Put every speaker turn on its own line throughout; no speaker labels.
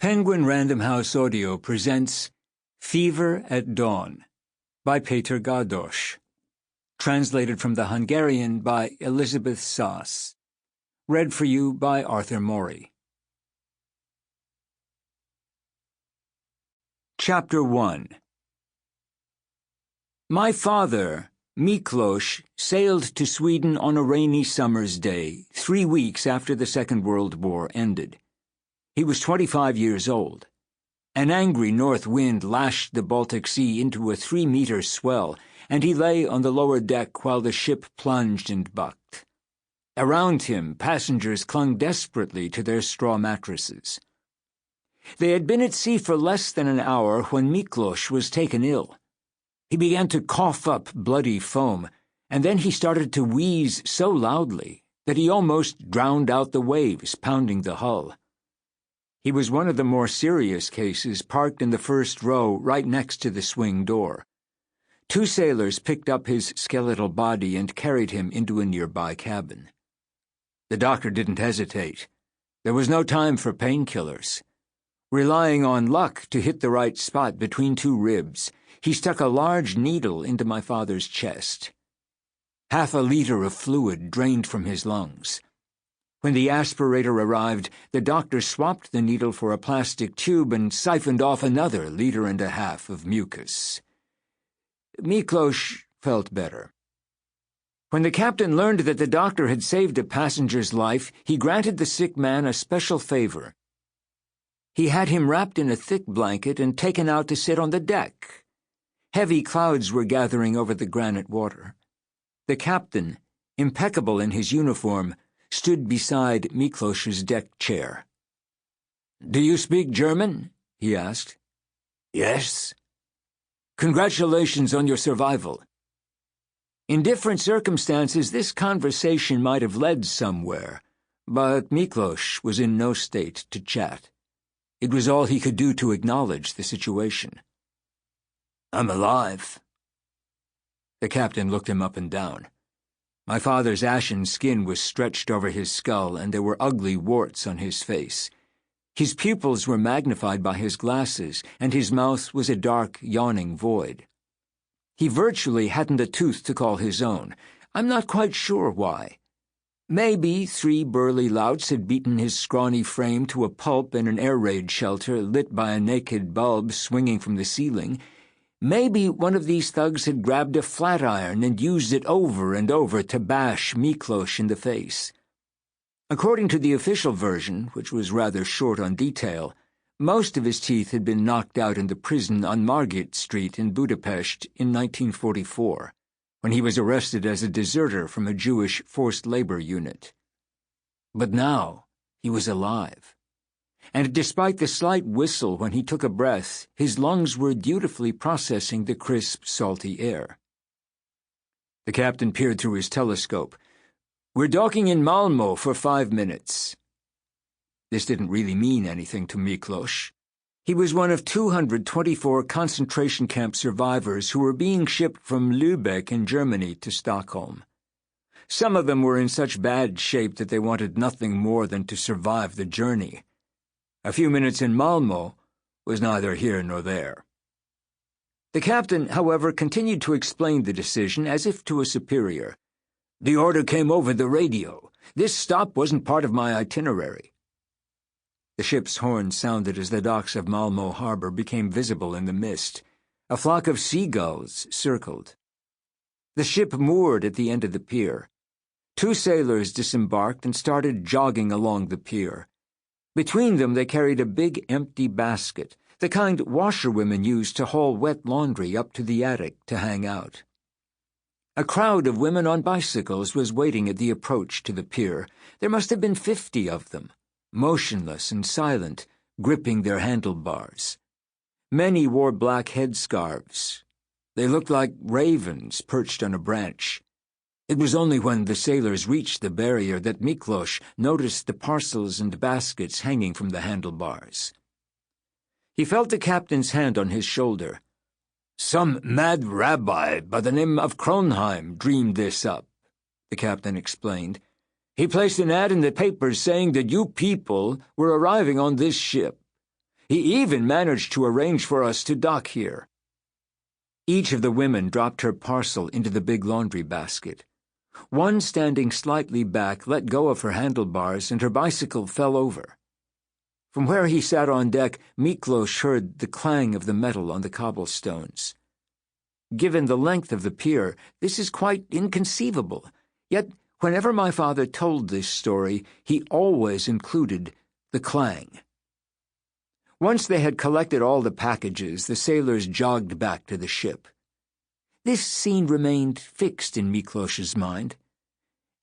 Penguin Random House Audio presents Fever at Dawn by Péter Gárdos, translated from the Hungarian by Elizabeth Sass, read for you by Arthur Morey. Chapter 1. My father, Miklos, sailed to Sweden on a rainy summer's day, 3 weeks after the Second World War ended. He was 25 years old. An angry north wind lashed the Baltic Sea into a 3-meter swell, and he lay on the lower deck while the ship plunged and bucked. Around him, passengers clung desperately to their straw mattresses. They had been at sea for less than an hour when Miklos was taken ill. He began to cough up bloody foam, and then he started to wheeze so loudly that he almost drowned out the waves pounding the hull. He was one of the more serious cases, parked in the first row right next to the swing door. 2 sailors picked up his skeletal body and carried him into a nearby cabin. The doctor didn't hesitate. There was no time for painkillers. Relying on luck to hit the right spot between 2 ribs, he stuck a large needle into my father's chest. Half a liter of fluid drained from his lungs. When the aspirator arrived, the doctor swapped the needle for a plastic tube and siphoned off another 1.5 liters of mucus. Miklos felt better. When the captain learned that the doctor had saved a passenger's life, he granted the sick man a special favor. He had him wrapped in a thick blanket and taken out to sit on the deck. Heavy clouds were gathering over the granite water. The captain, impeccable in his uniform, stood beside Miklos's deck chair. "Do you speak German?" he asked. "Yes." "Congratulations on your survival." In different circumstances, this conversation might have led somewhere, but Miklos was in no state to chat. It was all he could do to acknowledge the situation. "I'm alive." The captain looked him up and down. My father's ashen skin was stretched over his skull, and there were ugly warts on his face. His pupils were magnified by his glasses, and his mouth was a dark, yawning void. He virtually hadn't a tooth to call his own. I'm not quite sure why. Maybe 3 burly louts had beaten his scrawny frame to a pulp in an air raid shelter lit by a naked bulb swinging from the ceiling. Maybe one of these thugs had grabbed a flat iron and used it over and over to bash Miklos in the face. According to the official version, which was rather short on detail, most of his teeth had been knocked out in the prison on Margit Street in Budapest in 1944, when he was arrested as a deserter from a Jewish forced labor unit. But now he was alive. And despite the slight whistle when he took a breath, his lungs were dutifully processing the crisp, salty air. The captain peered through his telescope. "We're docking in Malmö for 5 minutes." This didn't really mean anything to Miklos. He was one of 224 concentration camp survivors who were being shipped from Lübeck in Germany to Stockholm. Some of them were in such bad shape that they wanted nothing more than to survive the journey. A few minutes in Malmö was neither here nor there. The captain, however, continued to explain the decision as if to a superior. "The order came over the radio. This stop wasn't part of my itinerary." The ship's horn sounded as the docks of Malmö harbor became visible in the mist. A flock of seagulls circled. The ship moored at the end of the pier. 2 sailors disembarked and started jogging along the pier. Between them they carried a big empty basket, the kind washerwomen use to haul wet laundry up to the attic to hang out. A crowd of women on bicycles was waiting at the approach to the pier. There must have been 50 of them, motionless and silent, gripping their handlebars. Many wore black headscarves. They looked like ravens perched on a branch. It was only when the sailors reached the barrier that Miklos noticed the parcels and baskets hanging from the handlebars. He felt the captain's hand on his shoulder. "Some mad rabbi by the name of Kronheim dreamed this up," the captain explained. He placed an ad in the papers saying that you people were arriving on this ship. He even managed to arrange for us to dock here." Each of the women dropped her parcel into the big laundry basket. One, standing slightly back, let go of her handlebars, and her bicycle fell over. From where he sat on deck, Miklos heard the clang of the metal on the cobblestones. Given the length of the pier, this is quite inconceivable. Yet, whenever my father told this story, he always included the clang. Once they had collected all the packages, the sailors jogged back to the ship. This scene remained fixed in Miklos's mind.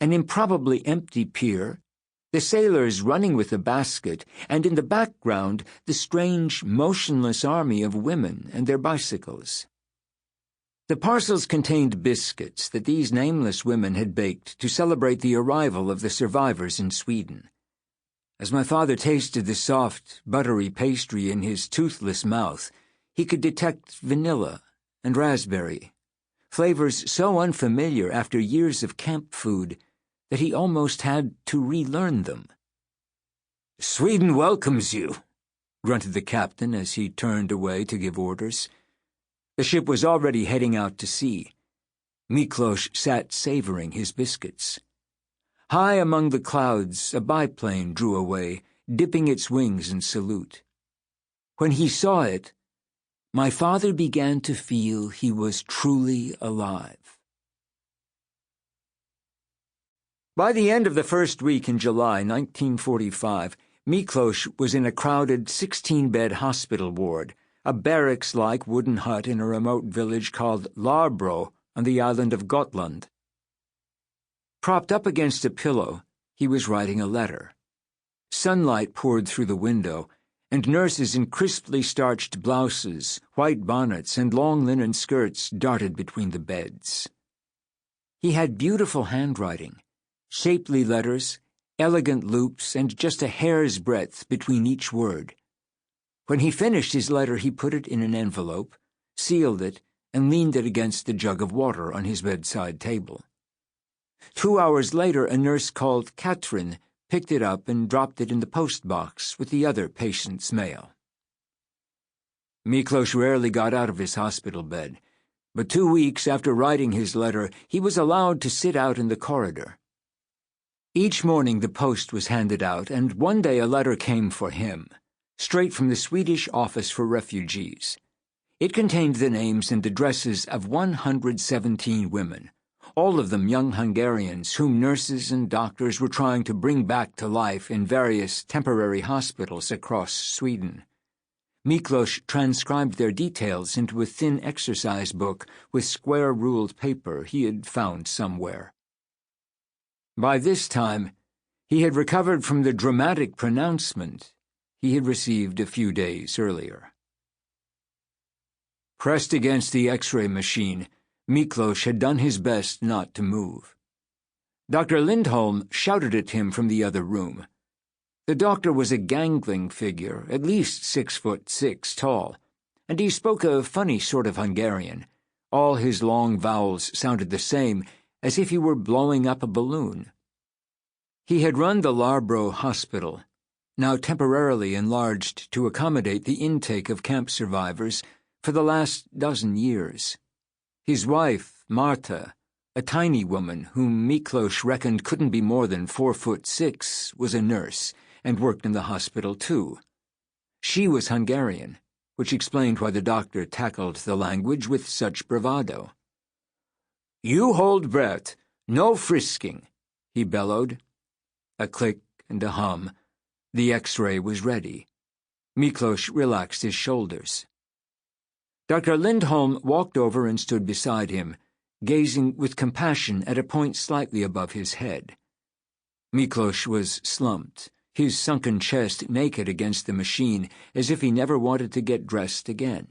An improbably empty pier, the sailors running with the basket, and in the background the strange, motionless army of women and their bicycles. The parcels contained biscuits that these nameless women had baked to celebrate the arrival of the survivors in Sweden. As my father tasted the soft, buttery pastry in his toothless mouth, he could detect vanilla and raspberry, flavors so unfamiliar after years of camp food that he almost had to relearn them. "Sweden welcomes you," grunted the captain as he turned away to give orders. The ship was already heading out to sea. Miklos sat savoring his biscuits. High among the clouds, a biplane drew away, dipping its wings in salute. When he saw it, my father began to feel he was truly alive. By the end of the first week in July 1945, Miklos was in a crowded 16-bed hospital ward, a barracks-like wooden hut in a remote village called Larbro on the island of Gotland. Propped up against a pillow, he was writing a letter. Sunlight poured through the window, and nurses in crisply starched blouses, white bonnets, and long linen skirts darted between the beds. He had beautiful handwriting, shapely letters, elegant loops, and just a hair's breadth between each word. When he finished his letter, he put it in an envelope, sealed it, and leaned it against the jug of water on his bedside table. 2 hours later, a nurse called Katrin picked it up and dropped it in the post box with the other patient's mail. Miklos rarely got out of his hospital bed, but 2 weeks after writing his letter, he was allowed to sit out in the corridor. Each morning the post was handed out, and one day a letter came for him, straight from the Swedish Office for Refugees. It contained the names and addresses of 117 women, all of them young Hungarians whom nurses and doctors were trying to bring back to life in various temporary hospitals across Sweden. Miklos transcribed their details into a thin exercise book with square-ruled paper he had found somewhere. By this time, he had recovered from the dramatic pronouncement he had received a few days earlier. Pressed against the X-ray machine, Miklos had done his best not to move. Dr. Lindholm shouted at him from the other room. The doctor was a gangling figure, at least 6'6" tall, and he spoke a funny sort of Hungarian. All his long vowels sounded the same, as if he were blowing up a balloon. He had run the Larbro Hospital, now temporarily enlarged to accommodate the intake of camp survivors, for the last dozen years. His wife, Marta, a tiny woman whom Miklos reckoned couldn't be more than 4'6", was a nurse and worked in the hospital too. She was Hungarian, which explained why the doctor tackled the language with such bravado. "You hold breath, no frisking," he bellowed. A click and a hum. The X-ray was ready. Miklos relaxed his shoulders. Dr. Lindholm walked over and stood beside him, gazing with compassion at a point slightly above his head. Miklos was slumped, his sunken chest naked against the machine, as if he never wanted to get dressed again.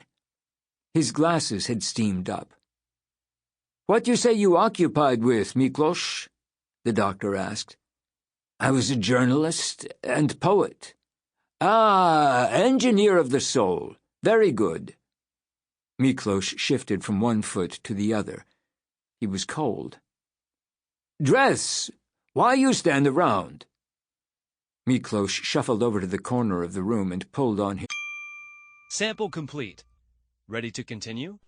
His glasses had steamed up. "What you say you occupied with, Miklos?" the doctor asked. "I was a journalist and poet." "Ah, engineer of the soul. Very good." Miklos shifted from one foot to the other. He was cold. "Dress! Why you stand around?" Miklos shuffled over to the corner of the room and pulled on his
Sample complete. Ready to continue?